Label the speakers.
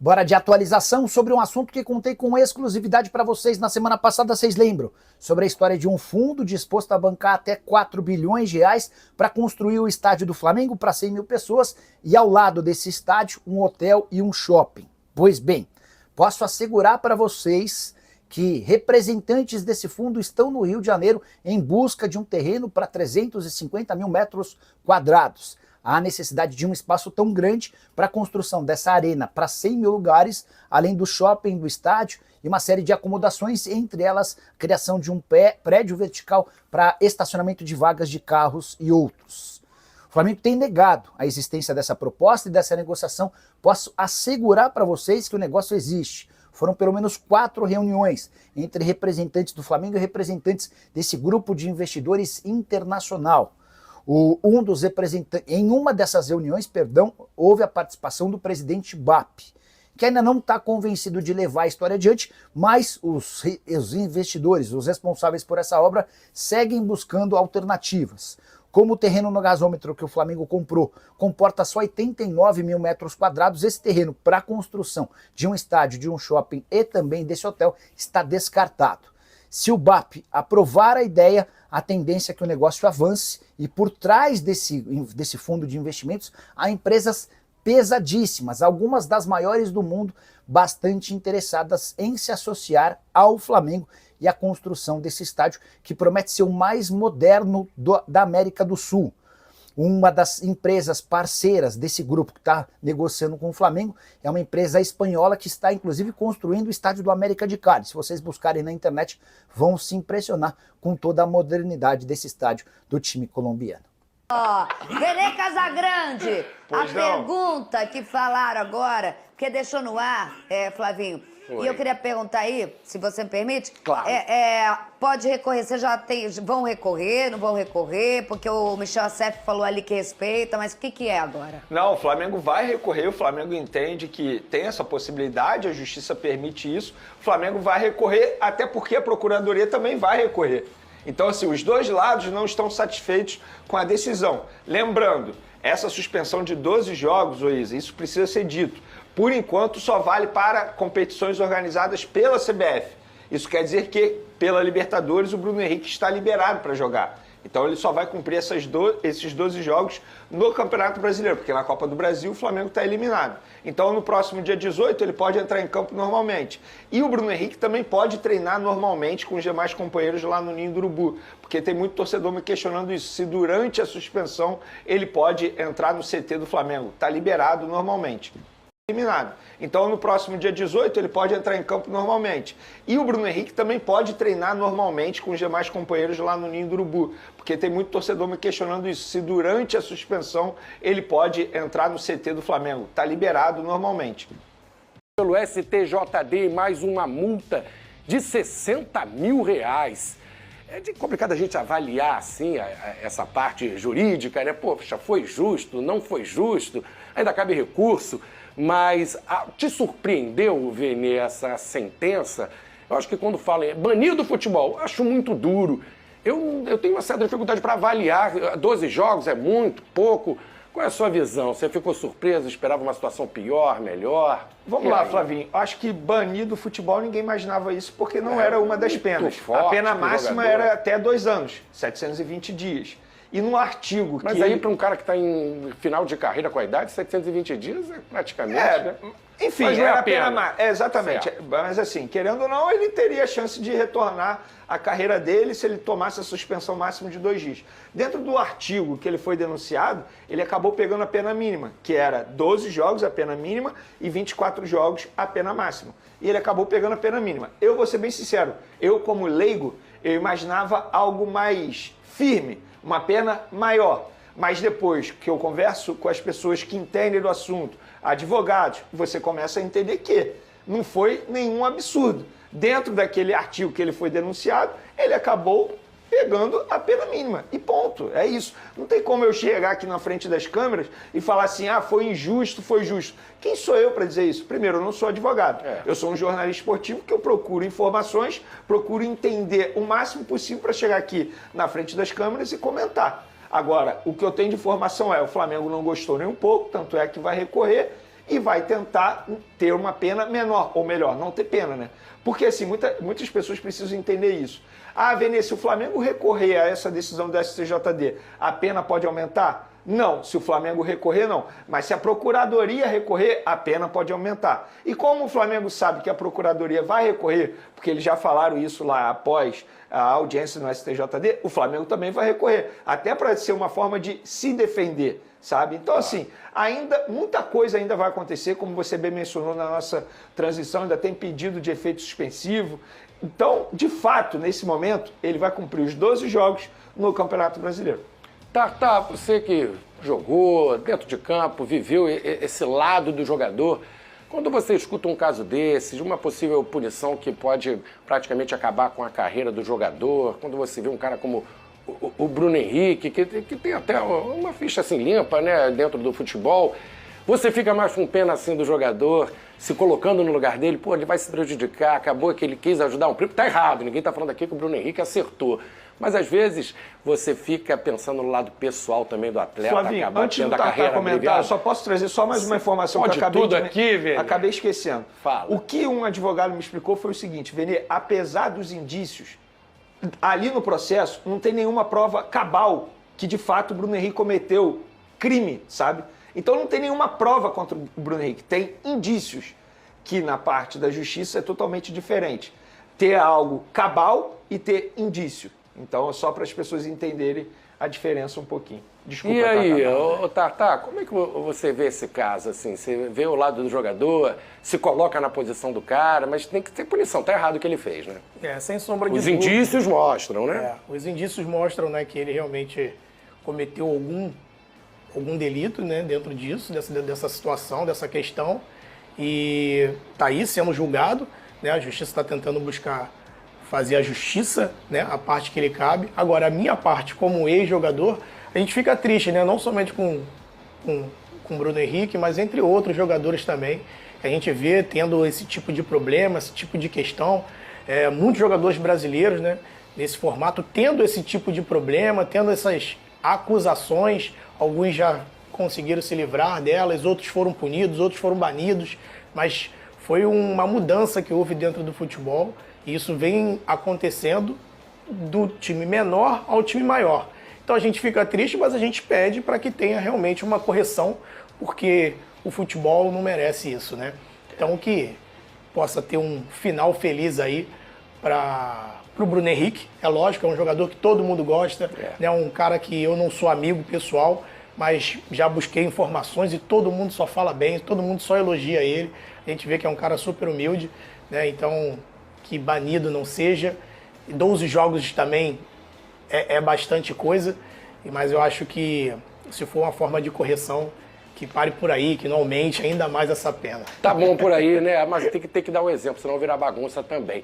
Speaker 1: Bora de atualização sobre um assunto que contei com exclusividade para vocês na semana passada, vocês lembram? Sobre a história de um fundo disposto a bancar até 4 bilhões de reais para construir o estádio do Flamengo para 100 mil pessoas e ao lado desse estádio um hotel e um shopping. Pois bem, posso assegurar para vocês que representantes desse fundo estão no Rio de Janeiro em busca de um terreno para 350 mil metros quadrados. Há necessidade de um espaço tão grande para a construção dessa arena para 100 mil lugares, além do shopping, do estádio e uma série de acomodações, entre elas a criação de um prédio vertical para estacionamento de vagas de carros e outros. O Flamengo tem negado a existência dessa proposta e dessa negociação. Posso assegurar para vocês que o negócio existe. Foram pelo menos 4 reuniões entre representantes do Flamengo e representantes desse grupo de investidores internacional. Em uma dessas reuniões, houve a participação do presidente BAP, que ainda não está convencido de levar a história adiante, mas os investidores, os responsáveis por essa obra, seguem buscando alternativas. Como o terreno no gasômetro que o Flamengo comprou comporta só 89 mil metros quadrados, esse terreno para a construção de um estádio, de um shopping e também desse hotel está descartado. Se o BAP aprovar a ideia, a tendência é que o negócio avance e por trás desse fundo de investimentos há empresas pesadíssimas, algumas das maiores do mundo, bastante interessadas em se associar ao Flamengo e à construção desse estádio que promete ser o mais moderno da América do Sul. Uma das empresas parceiras desse grupo que está negociando com o Flamengo é uma empresa espanhola que está inclusive construindo o estádio do América de Cali. Se vocês buscarem na internet, vão se impressionar com toda a modernidade desse estádio do time colombiano.
Speaker 2: Vene Casagrande,
Speaker 3: Pois
Speaker 2: a
Speaker 3: não.
Speaker 2: pergunta que falaram agora, porque deixou no ar, Flavinho,
Speaker 3: Oi.
Speaker 2: e eu queria perguntar aí, se você me permite,
Speaker 3: Claro.
Speaker 2: pode recorrer, vão recorrer, não vão recorrer, porque o Michel Acef falou ali que respeita, mas o que é agora?
Speaker 3: Não, o Flamengo vai recorrer, o Flamengo entende que tem essa possibilidade, a justiça permite isso, o Flamengo vai recorrer, até porque a Procuradoria também vai recorrer. Então, assim, os dois lados não estão satisfeitos com a decisão. Lembrando, essa suspensão de 12 jogos, Luiz, isso precisa ser dito, por enquanto só vale para competições organizadas pela CBF. Isso quer dizer que, pela Libertadores, o Bruno Henrique está liberado para jogar. Então ele só vai cumprir esses 12 jogos no Campeonato Brasileiro, porque na Copa do Brasil o Flamengo está eliminado. Então no próximo dia 18 ele pode entrar em campo normalmente. E o Bruno Henrique também pode treinar normalmente com os demais companheiros lá no Ninho do Urubu, porque tem muito torcedor me questionando isso, se durante a suspensão ele pode entrar no CT do Flamengo. Está liberado normalmente. Eliminado. Então, no próximo dia 18, ele pode entrar em campo normalmente. E o Bruno Henrique também pode treinar normalmente com os demais companheiros lá no Ninho do Urubu, porque tem muito torcedor me questionando isso, se durante a suspensão ele pode entrar no CT do Flamengo. Está liberado normalmente.
Speaker 4: Pelo STJD, mais uma multa de 60 mil reais. É complicado a gente avaliar, assim, essa parte jurídica, né? Poxa, foi justo, não foi justo, ainda cabe recurso. Mas te surpreendeu, Vene, essa sentença? Eu acho que quando fala em banir do futebol, eu acho muito duro. Eu tenho uma certa dificuldade para avaliar. 12 jogos é muito, pouco. Qual é a sua visão? Você ficou surpreso, esperava uma situação pior, melhor?
Speaker 3: Vamos lá, Flavinho. Acho que banir do futebol ninguém imaginava isso, porque não era uma das penas.
Speaker 4: forte
Speaker 3: A pena
Speaker 4: pro
Speaker 3: máxima
Speaker 4: jogador.
Speaker 3: era até 2 anos, 720 dias. E no artigo
Speaker 4: Mas
Speaker 3: que
Speaker 4: aí,
Speaker 3: ele...
Speaker 4: para um cara que está em final de carreira com a idade, 720 dias é praticamente... né?
Speaker 3: Enfim,
Speaker 4: Mas não é
Speaker 3: era
Speaker 4: a
Speaker 3: a pena
Speaker 4: pena.
Speaker 3: máxima. Exatamente.
Speaker 4: Certo.
Speaker 3: Mas assim, querendo ou não, ele teria a chance de retornar à carreira dele se ele tomasse a suspensão máxima de 2 dias. Dentro do artigo que ele foi denunciado, ele acabou pegando a pena mínima, que era 12 jogos a pena mínima e 24 jogos a pena máxima. E ele acabou pegando a pena mínima. Eu vou ser bem sincero, eu como leigo, eu imaginava algo mais firme, uma pena maior. Mas depois que eu converso com as pessoas que entendem do assunto, advogados, você começa a entender que não foi nenhum absurdo. Dentro daquele artigo que ele foi denunciado, ele acabou pegando a pena mínima. E ponto. É isso. Não tem como eu chegar aqui na frente das câmeras e falar assim, foi injusto, foi justo. Quem sou eu para dizer isso? Primeiro, eu não sou advogado. Eu sou um jornalista esportivo que eu procuro informações, procuro entender o máximo possível para chegar aqui na frente das câmeras e comentar. Agora, o que eu tenho de informação é o Flamengo não gostou nem um pouco, tanto é que vai recorrer e vai tentar ter uma pena menor, ou melhor, não ter pena, né? Porque assim, muitas pessoas precisam entender isso. Ah, Vene, se o Flamengo recorrer a essa decisão do STJD, a pena pode aumentar? Não, se o Flamengo recorrer, não. Mas se a Procuradoria recorrer, a pena pode aumentar. E como o Flamengo sabe que a Procuradoria vai recorrer, porque eles já falaram isso lá após a audiência no STJD, o Flamengo também vai recorrer. Até para ser uma forma de se defender, sabe? Então, assim, muita coisa ainda vai acontecer, como você bem mencionou na nossa transição, ainda tem pedido de efeito suspensivo. Então, de fato, nesse momento, ele vai cumprir os 12 jogos no Campeonato Brasileiro.
Speaker 4: Tá, você que jogou dentro de campo, viveu esse lado do jogador, quando você escuta um caso desses, de uma possível punição que pode praticamente acabar com a carreira do jogador, quando você vê um cara como o Bruno Henrique, que tem até uma ficha assim limpa, né, dentro do futebol, você fica mais com pena assim do jogador, se colocando no lugar dele, pô, ele vai se prejudicar, acabou que ele quis ajudar um primo, tá errado, ninguém tá falando aqui que o Bruno Henrique acertou. Mas às vezes você fica pensando no lado pessoal também do atleta,
Speaker 3: Flavinho,
Speaker 4: acaba
Speaker 3: antes
Speaker 4: tendo
Speaker 3: do
Speaker 4: a carreira
Speaker 3: comentar,
Speaker 4: abreviada.
Speaker 3: eu só posso trazer só mais uma informação
Speaker 4: Pode
Speaker 3: que eu acabei
Speaker 4: tudo aqui, Vene.
Speaker 3: acabei esquecendo.
Speaker 4: Fala.
Speaker 3: O que um advogado me explicou foi o seguinte, Vene, apesar dos indícios, ali no processo não tem nenhuma prova cabal que de fato o Bruno Henrique cometeu crime, sabe? Então não tem nenhuma prova contra o Bruno Henrique, tem indícios, que na parte da justiça é totalmente diferente. Ter algo cabal e ter indício. Então é só para as pessoas entenderem a diferença um pouquinho. Desculpa,
Speaker 4: E aí,
Speaker 3: Tata.
Speaker 4: Tartá, como é que você vê esse caso, assim? Você vê o lado do jogador, se coloca na posição do cara, mas tem que ter punição, tá errado o que ele fez, né?
Speaker 5: Sem sombra de
Speaker 4: Os
Speaker 5: dúvida.
Speaker 4: indícios mostram, né?
Speaker 5: Os indícios mostram, né, que ele realmente cometeu algum delito, né, dentro disso, dessa situação, dessa questão. E está aí sendo julgado, né? A justiça está tentando buscar fazer a justiça, né? A parte que lhe cabe. Agora, a minha parte como ex-jogador, a gente fica triste, né? Não somente com o Bruno Henrique, mas entre outros jogadores também. A gente vê tendo esse tipo de problema, esse tipo de questão. Muitos jogadores brasileiros, né? Nesse formato, tendo esse tipo de problema, tendo essas acusações. Alguns já conseguiram se livrar delas, outros foram punidos, outros foram banidos, mas foi uma mudança que houve dentro do futebol e isso vem acontecendo do time menor ao time maior. Então a gente fica triste, mas a gente pede para que tenha realmente uma correção, porque o futebol não merece isso, né? Então que possa ter um final feliz aí para o Bruno Henrique. É lógico, é um jogador que todo mundo gosta, né? Um cara que eu não sou amigo pessoal, mas já busquei informações e todo mundo só fala bem, todo mundo só elogia ele. A gente vê que é um cara super humilde, né? Então, que banido não seja. 12 jogos também é bastante coisa, mas eu acho que se for uma forma de correção, que pare por aí, que não aumente ainda mais essa pena.
Speaker 4: Tá bom por aí, né? Mas tem que dar um exemplo, senão virar bagunça também.